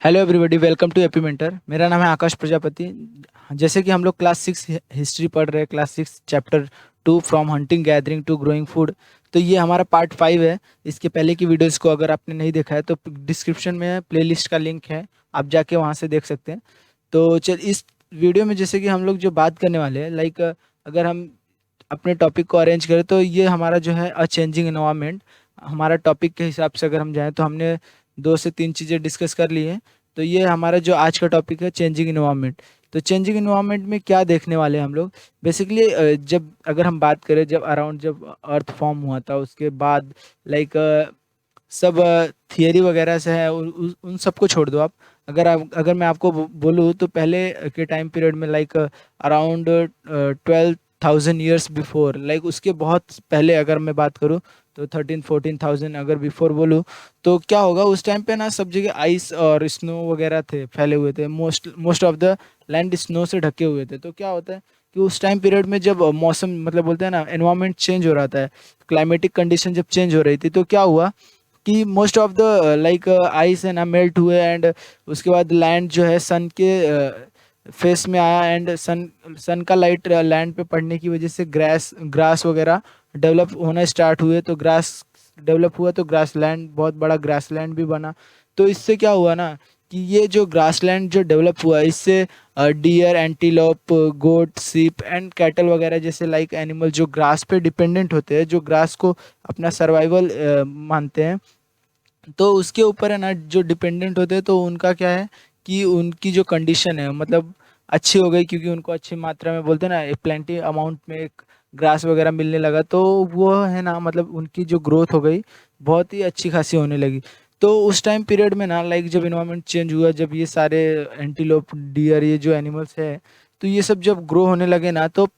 Hello everybody, welcome to AP mentor. मेरा नाम है आकाश प्रजापति। जैसे कि हम लोग क्लास 6 हिस्ट्री पढ़ रहे हैं, class 6 chapter 2 from hunting gathering to growing food. तो ये हमारा पार्ट 5 है। इसके पहले की वीडियोस को अगर आपने नहीं देखा है तो डिस्क्रिप्शन में प्लेलिस्ट का लिंक है, आप जाके वहाँ से देख सकते हैं। तो चल इस वीडियो में जैसे कि हम लोग जो बात करने वाले हैं, लाइक अगर हम अपने टॉपिक को अरेंज करें तो ये हमारा जो है अ चेंजिंग एनवायरनमेंट। हमारा टॉपिक के हिसाब से अगर हम जाएं तो हमने 2 से 3 चीज़ें डिस्कस कर ली हैं। तो ये हमारा जो आज का टॉपिक है चेंजिंग इन्वायरमेंट। तो चेंजिंग इन्वायरमेंट में क्या देखने वाले हैं हम लोग। बेसिकली जब अगर हम बात करें, जब अराउंड जब अर्थ फॉर्म हुआ था उसके बाद, लाइक सब थियरी वगैरह से है, उन सबको छोड़ दो आप। अगर मैं आपको बोलूँ तो पहले के टाइम पीरियड में, like around 12,000 years before, like उसके बहुत पहले अगर मैं बात करूँ तो 13-14,000 अगर बिफोर बोलूँ तो क्या होगा। उस टाइम पे ना सब जगह आइस और स्नो वगैरह थे, फैले हुए थे। Most of the land snow से ढके हुए थे। तो क्या होता है कि उस टाइम पीरियड में जब मौसम, मतलब बोलते हैं ना, एनवायरनमेंट चेंज हो रहा था, क्लाइमेटिक कंडीशन जब चेंज हो रही थी, तो क्या हुआ कि most of the like ice है ना मेल्ट हुए, एंड उसके बाद लैंड जो है सन के फेस में आया, एंड सन का लाइट लैंड पे पड़ने की वजह से ग्रास ग्रास वगैरह डेवलप होना स्टार्ट हुए। तो ग्रास डेवलप हुआ तो ग्रास लैंड, बहुत बड़ा ग्रास लैंड भी बना। तो इससे क्या हुआ ना कि ये जो ग्रास लैंड जो डेवलप हुआ, इससे डियर, एंटीलोप, गोट, सीप एंड कैटल वगैरह जैसे लाइक एनिमल जो ग्रास पे डिपेंडेंट होते हैं, जो ग्रास को अपना सर्वाइवल मानते हैं, तो उसके ऊपर है ना जो डिपेंडेंट होते हैं, तो उनका क्या है कि उनकी जो कंडीशन है, मतलब अच्छी हो गई, क्योंकि उनको अच्छी मात्रा में, बोलते हैं ना, प्लेंटी अमाउंट में एक ग्रास वगैरह मिलने लगा। तो वो है ना, मतलब उनकी जो ग्रोथ हो गई बहुत ही अच्छी खासी होने लगी। तो उस टाइम पीरियड में ना, लाइक जब इन्वायरमेंट चेंज हुआ, जब ये सारे एंटीलोप, डियर, ये जो एनिमल्स है, तो ये सब जब ग्रो होने लगे ना, तो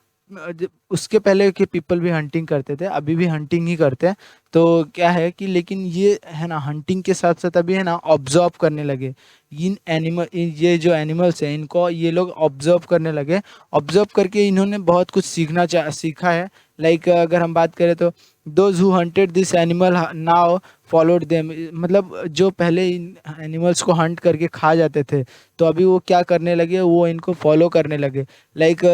उसके पहले के पीपल भी हंटिंग करते थे, अभी भी हंटिंग ही करते हैं। तो क्या है कि, लेकिन ये है ना, हंटिंग के साथ साथ अभी है ना ऑब्जर्व करने लगे। ये जो एनिमल्स हैं, इनको ये लोग ऑब्जर्व करने लगे। ऑब्जर्व करके इन्होंने बहुत कुछ सीखा है। लाइक अगर हम बात करें तो those who hunted this animal now followed them, मतलब जो पहले इन एनिमल्स को हंट करके खा जाते थे, तो अभी वो क्या करने लगे, वो इनको फॉलो करने लगे। लाइक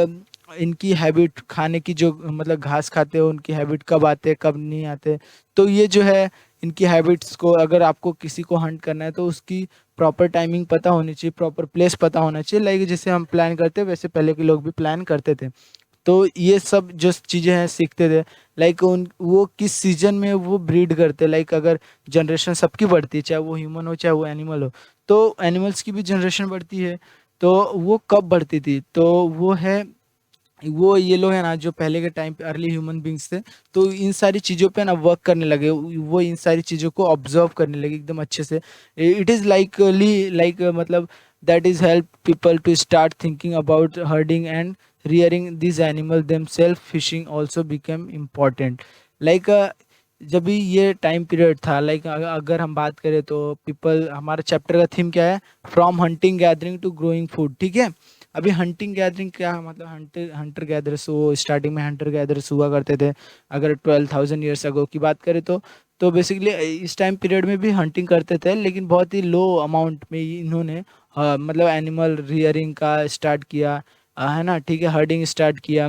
इनकी हैबिट, खाने की जो, मतलब घास खाते हो, उनकी हैबिट कब आते कब नहीं आते। तो ये जो है, इनकी हैबिट्स को अगर आपको किसी को हंट करना है तो उसकी प्रॉपर टाइमिंग पता होनी चाहिए, प्रॉपर प्लेस पता होना चाहिए। लाइक जैसे हम प्लान करते हैं, वैसे पहले के लोग भी प्लान करते थे। तो ये सब जो चीज़ें हैं सीखते थे। लाइक उन वो किस सीजन में वो ब्रीड करते, लाइक अगर जनरेशन सबकी बढ़ती है, चाहे वो ह्यूमन हो चाहे वो एनिमल हो, तो एनिमल्स की भी जनरेशन बढ़ती है। तो वो कब बढ़ती थी, तो वो है, वो ये लोग है ना जो पहले के टाइम पे अर्ली ह्यूमन बींग्स थे, तो इन सारी चीज़ों पे ना वर्क करने लगे। वो इन सारी चीज़ों को ऑब्जर्व करने लगे एकदम अच्छे से। इट इज़ लाइकली, लाइक मतलब that is help people to start thinking about herding and rearing this animal themselves. Fishing also became important. Like जब भी ये टाइम पीरियड था, लाइक अगर हम बात करें तो पीपल, हमारा चैप्टर का थीम क्या है, from hunting gathering to growing food, ठीक है। अभी हंटिंग गैदरिंग क्या मतलब, हंटर हंटर गैदरर्स, वो स्टार्टिंग में हंटर गैदरर्स हुआ करते थे। अगर 12,000 ईयर्स अगो की बात करें तो बेसिकली इस टाइम पीरियड में भी हंटिंग करते थे, लेकिन बहुत ही लो अमाउंट में इन्होंने मतलब एनिमल रियरिंग का स्टार्ट किया, है ना, ठीक है, हर्डिंग स्टार्ट किया।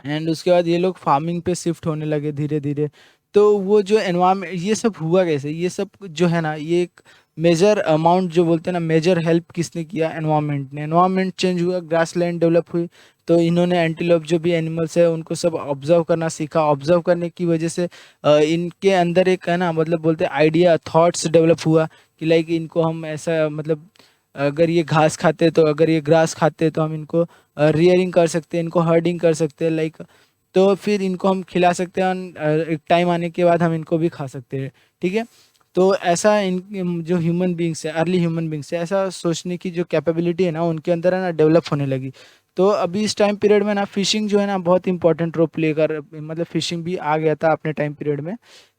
एंड उसके बाद ये लोग फार्मिंग पे शिफ्ट होने लगे धीरे धीरे। तो वो जो एनवायरमेंट, ये सब हुआ कैसे, ये सब जो है ना, ये एक मेजर अमाउंट जो बोलते हैं ना, मेजर हेल्प किसने किया, एनवायरमेंट ने। एनवायरमेंट चेंज हुआ, ग्रास लैंड डेवलप हुई, तो इन्होंने एंटीलोप जो भी एनिमल्स है उनको सब ऑब्जर्व करना सीखा। ऑब्जर्व करने की वजह से इनके अंदर एक है ना, मतलब बोलते हैं आइडिया, थॉट्स डेवलप हुआ कि लाइक इनको हम ऐसा, मतलब अगर ये घास खाते तो, अगर ये ग्रास खाते तो हम इनको रियरिंग कर सकते हैं, इनको हर्डिंग कर सकते हैं, लाइक तो फिर इनको हम खिला सकते हैं, एक टाइम आने के बाद हम इनको भी खा सकते हैं, ठीक है। तो ऐसा इन जो ह्यूमन बींग्स है, अर्ली ह्यूमन बींग्स है, ऐसा सोचने की जो कैपेबिलिटी है ना उनके अंदर है ना, डेवलप होने लगी। तो अभी इस टाइम पीरियड में ना फिशिंग जो है ना बहुत इंपॉर्टेंट रोल प्ले कर, मतलब फिशिंग भी आ गया था अपने टाइम पीरियड में।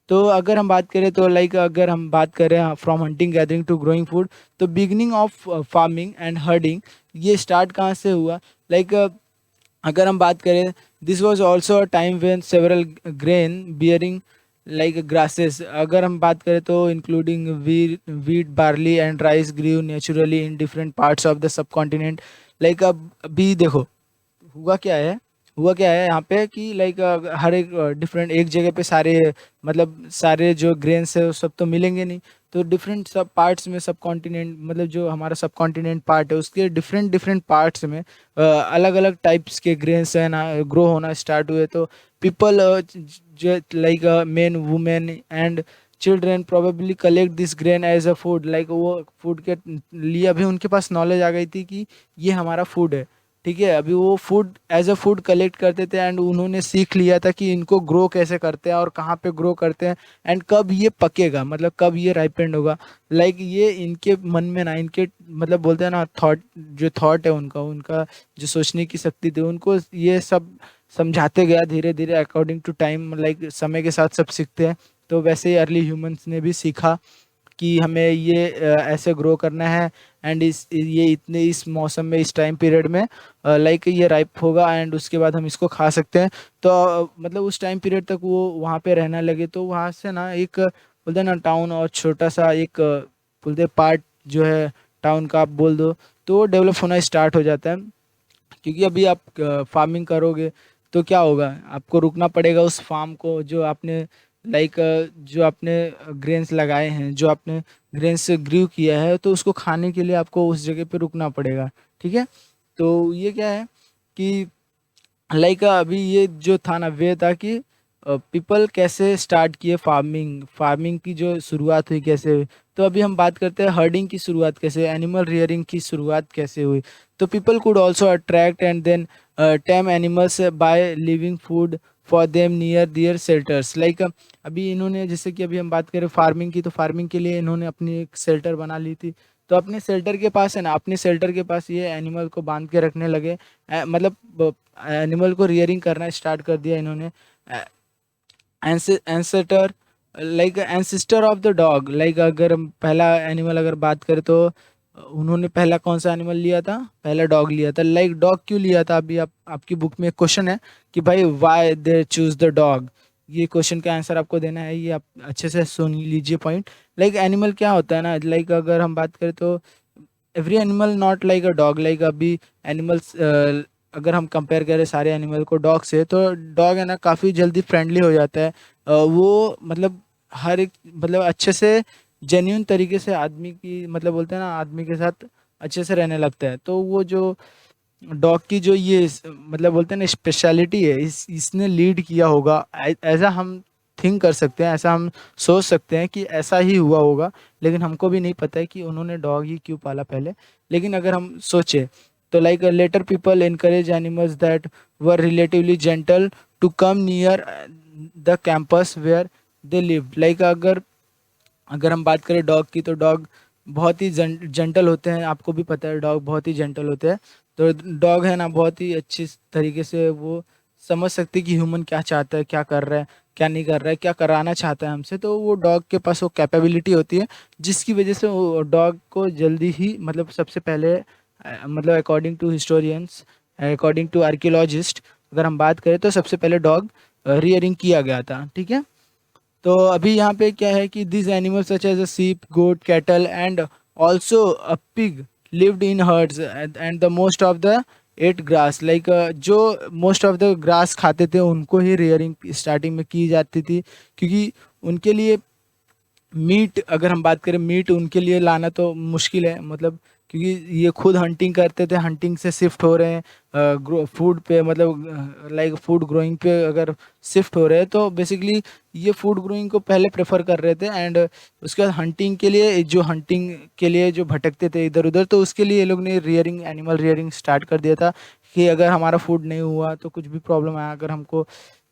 तो अगर हम बात करें तो, लाइक अगर हम बात करें from hunting gathering to growing food, तो beginning of farming and herding ये स्टार्ट कहाँ से हुआ। लाइक अगर हम बात करें, this was also a time when several grain bearing like grasses अगर हम बात करें तो including wheat barley and rice grew naturally in different parts of the subcontinent. Like अब अभी देखो हुआ क्या है, हुआ क्या है यहाँ पे कि लाइक हर एक डिफरेंट एक जगह पे सारे मतलब सारे जो ग्रेन्स है वो सब तो मिलेंगे नहीं। तो डिफरेंट सब पार्ट्स में सब कॉन्टिनेंट मतलब जो हमारा सब कॉन्टिनेंट पार्ट है उसके डिफरेंट डिफरेंट पार्ट्स में अलग अलग टाइप्स के ग्रेन्स है ना ग्रो होना स्टार्ट हुए। तो पीपल जो like men women and children probably collect this grain as a food. Like वो फूड के लिए अभी उनके पास नॉलेज आ गई थी कि ये हमारा फूड है। ठीक है, अभी वो food as a food collect करते थे एंड उन्होंने सीख लिया था कि इनको ग्रो कैसे करते हैं और कहाँ पे ग्रो करते हैं एंड कब ये पकेगा मतलब कब ये राइपेंड होगा। लाइक ये इनके मन में ना इनके मतलब बोलते हैं ना थॉट जो थॉट है उनका उनका जो सोचने की शक्ति थी उनको ये सब समझाते गया धीरे धीरे अकॉर्डिंग टू टाइम। लाइक समय के साथ सब सीखते हैं। तो वैसे ही अर्ली ह्यूमंस ने भी सीखा कि हमें ये ऐसे ग्रो करना है एंड इस ये इतने इस मौसम में इस टाइम पीरियड में लाइक ये राइप होगा एंड उसके बाद हम इसको खा सकते हैं। तो मतलब उस टाइम पीरियड तक वो वहाँ पे रहने लगे। तो वहाँ से ना एक बोलते हैं ना टाउन और छोटा सा एक बोलते पार्ट जो है टाउन का आप बोल दो तो वो डेवलप होना स्टार्ट हो जाता है। क्योंकि अभी आप फार्मिंग करोगे तो क्या होगा, आपको रुकना पड़ेगा उस फार्म को जो आपने लाइक जो आपने ग्रेन्स लगाए हैं जो आपने ग्रेन्स ग्रीव किया है तो उसको खाने के लिए आपको उस जगह पे रुकना पड़ेगा। ठीक है, तो ये क्या है कि लाइक अभी ये जो था ना वे था कि पीपल कैसे स्टार्ट किए फार्मिंग, फार्मिंग की जो शुरुआत हुई कैसे हुई। तो अभी हम बात करते हैं हर्डिंग की शुरुआत कैसे, एनिमल रियरिंग की शुरुआत कैसे हुई। तो people could also attract and then tame animals by living food for them near their shelters. Like अभी इन्होंने जैसे कि अभी हम बात करें फार्मिंग की तो फार्मिंग के लिए इन्होंने अपनी एक शेल्टर बना ली थी। तो अपने शेल्टर के पास है ना अपने शेल्टर के पास ये एनिमल को बांध के रखने लगे। मतलब एनिमल को रियरिंग करना स्टार्ट कर दिया इन्होंने। Ancestor like ancestor of the dog. Like अगर हम पहला एनिमल अगर बात करें तो उन्होंने पहला कौन सा एनिमल लिया था, पहला डॉग लिया था। लाइक डॉग क्यों लिया था, अभी आप आपकी बुक में एक क्वेश्चन है कि भाई why they choose the dog. ये क्वेश्चन का आंसर आपको देना है, ये आप अच्छे से सुन लीजिए पॉइंट। लाइक एनिमल क्या होता है ना, लाइक अगर हम बात करें तो every animal not like a dog. Like अभी एनिमल्स अगर हम कंपेयर करें सारे एनिमल को डॉग से तो डॉग है ना काफ़ी जल्दी फ्रेंडली हो जाता है। वो मतलब हर एक मतलब अच्छे से जेन्यून तरीके से आदमी की मतलब बोलते हैं ना आदमी के साथ अच्छे से रहने लगता है। तो वो जो डॉग की जो ये मतलब बोलते हैं ना स्पेशलिटी है इसने लीड किया होगा ऐसा हम थिंक कर सकते हैं, ऐसा हम सोच सकते हैं कि ऐसा ही हुआ होगा। लेकिन हमको भी नहीं पता है कि उन्होंने डॉग ही क्यों पाला पहले। लेकिन अगर हम सोचें तो like later people encourage animals that were relatively gentle to come near the campus where they live. Like अगर अगर हम बात करें डॉग की तो डॉग बहुत ही जेंटल होते हैं, आपको भी पता है डॉग बहुत ही जेंटल होते हैं। तो डॉग है ना बहुत ही अच्छी तरीके से वो समझ सकते हैं कि ह्यूमन क्या चाहता है, क्या कर रहा है, क्या नहीं कर रहा है, क्या कराना चाहता है हमसे। तो वो डॉग के पास वो कैपेबिलिटी होती है जिसकी वजह से वो डॉग को जल्दी ही मतलब सबसे पहले मतलब according to historians according to archaeologist अगर हम बात करें तो सबसे पहले डॉग रियरिंग किया गया था। ठीक है, तो अभी यहाँ पे क्या है कि this animal such as a sheep goat cattle and also a pig lived in herds and the most of the ate grass. Like जो मोस्ट ऑफ द ग्रास खाते थे उनको ही रेयरिंग स्टार्टिंग में की जाती थी। क्योंकि उनके लिए मीट अगर हम बात करें मीट उनके लिए लाना तो मुश्किल है मतलब क्योंकि ये खुद हंटिंग करते थे, हंटिंग से शिफ्ट हो रहे हैं ग्रो फूड पे मतलब लाइक फूड ग्रोइंग पे अगर शिफ्ट हो रहे हैं तो बेसिकली ये फूड ग्रोइंग को पहले प्रेफर कर रहे थे। एंड उसके बाद हंटिंग के लिए जो हंटिंग के लिए जो भटकते थे इधर उधर तो उसके लिए ये लोग ने रियरिंग एनिमल रियरिंग स्टार्ट कर दिया था कि अगर हमारा फूड नहीं हुआ तो कुछ भी प्रॉब्लम आया अगर हमको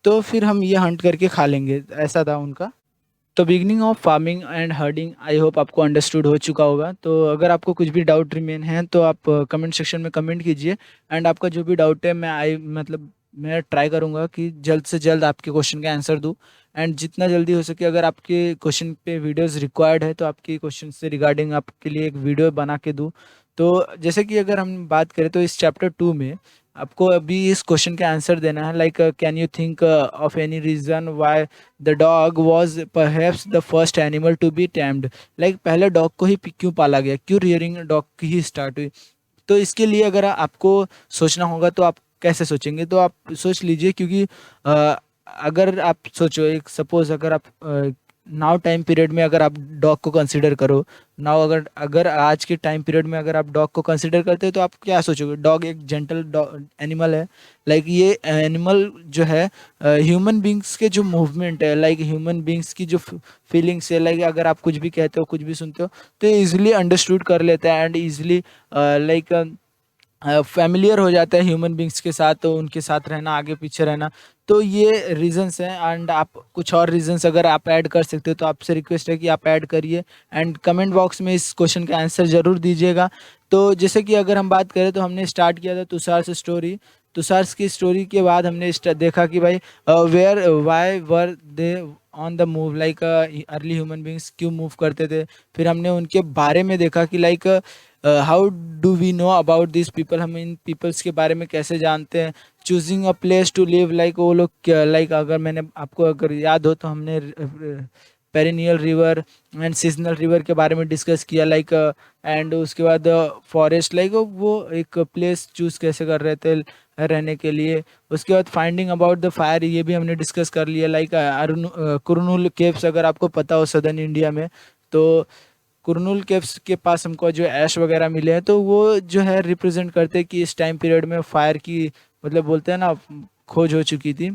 तो फिर हम ये हंट करके खा लेंगे, ऐसा था उनका। तो beginning of farming and herding I hope आपको अंडरस्टूड हो चुका होगा। तो अगर आपको कुछ भी डाउट रिमेन है तो आप कमेंट सेक्शन में कमेंट कीजिए एंड आपका जो भी डाउट है मैं आई मतलब मैं ट्राई करूंगा कि जल्द से जल्द आपके क्वेश्चन का आंसर दूं। एंड जितना जल्दी हो सके अगर आपके क्वेश्चन पे वीडियोस रिक्वायर्ड है तो आपके क्वेश्चन से रिगार्डिंग आपके लिए एक वीडियो बना के दूं। तो जैसे कि अगर हम बात करें तो इस चैप्टर 2 में आपको अभी इस क्वेश्चन का आंसर देना है, like can you think of any reason why the dog was perhaps the first animal to be tamed. Like पहले डॉग को ही क्यों पाला गया, क्यों रियरिंग डॉग की ही स्टार्ट हुई। तो इसके लिए अगर आपको सोचना होगा तो आप कैसे सोचेंगे, तो आप सोच लीजिए, क्योंकि अगर आप सोचो, एक सपोज अगर आप नाउ टाइम पीरियड में अगर आप डॉग को कंसिडर करो, नाउ अगर अगर आज के टाइम पीरियड में अगर आप डॉग को कंसिडर करते हो तो आप क्या सोचोगे, डॉग एक जेंटल एनिमल है। लाइक ये एनिमल जो है ह्यूमन बींग्स के जो मूवमेंट है, लाइक ह्यूमन बींग्स की जो फीलिंग्स है, लाइक अगर आप कुछ भी कहते हो, कुछ भी सुनते हो, तो इजिली अंडरस्टूड कर लेता है एंड इजिली लाइक फैमिलियर हो जाता है ह्यूमन बींग्स के साथ, तो उनके साथ रहना, आगे पीछे रहना। तो ये रीजंस हैं एंड आप कुछ और रीजंस अगर आप ऐड कर सकते हो तो आपसे रिक्वेस्ट है कि आप ऐड करिए एंड कमेंट बॉक्स में इस क्वेश्चन का आंसर ज़रूर दीजिएगा। तो जैसे कि अगर हम बात करें तो हमने स्टार्ट किया था तुषार से स्टोरी। तुषार की स्टोरी के बाद हमने देखा कि भाई where why were they on the move, like early human beings क्यों मूव करते थे। फिर हमने उनके बारे में देखा कि like how do we know about this people, हम इन पीपल्स के बारे में कैसे जानते हैं। Choosing a place to live, like वो लोग लाइक अगर मैंने आपको अगर याद हो तो हमने perennial river and seasonal river के बारे में डिस्कस किया, लाइक एंड उसके बाद फॉरेस्ट, लाइक वो एक प्लेस चूज कैसे कर रहे थे रहने के लिए। उसके बाद फाइंडिंग अबाउट द फायर, ये भी हमने डिस्कस कर लिया, लाइक कुरनूल केव्स अगर आपको पता हो सदर्न इंडिया में, तो कुरनूल केव्स के पास हमको जो ऐश वगैरह मिले हैं तो वो जो है रिप्रेजेंट करते हैं कि इस टाइम पीरियड में फायर की, मतलब बोलते हैं ना, खोज हो चुकी थी।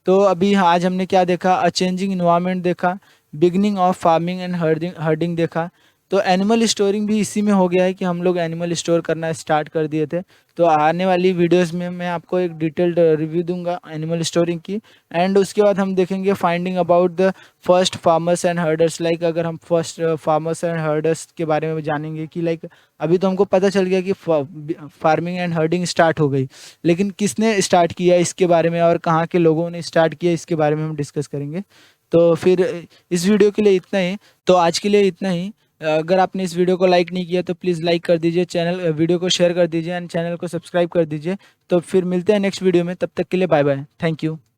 तो अभी आज हमने क्या देखा, अ चेंजिंग इन्वायरमेंट देखा, beginning of farming and herding herding देखा। तो एनिमल स्टोरिंग भी इसी में हो गया है कि हम लोग एनिमल स्टोर करना स्टार्ट कर दिए थे। तो आने वाली वीडियोस में मैं आपको एक डिटेल्ड रिव्यू दूंगा एनिमल स्टोरिंग की एंड उसके बाद हम देखेंगे finding about the first farmers and herders. Like अगर हम फर्स्ट फार्मर्स एंड हर्डर्स के बारे में जानेंगे कि लाइक अभी तो हमको पता चल गया कि फार्मिंग एंड हर्डिंग स्टार्ट हो गई, लेकिन किसने स्टार्ट किया इसके बारे में और कहाँ के लोगों ने स्टार्ट किया इसके बारे में हम डिस्कस करेंगे। तो फिर इस वीडियो के लिए इतना ही, तो आज के लिए इतना ही। अगर आपने इस वीडियो को लाइक नहीं किया तो प्लीज़ लाइक कर दीजिए, चैनल वीडियो को शेयर कर दीजिए एंड चैनल को सब्सक्राइब कर दीजिए। तो फिर मिलते हैं नेक्स्ट वीडियो में, तब तक के लिए बाय बाय, थैंक यू।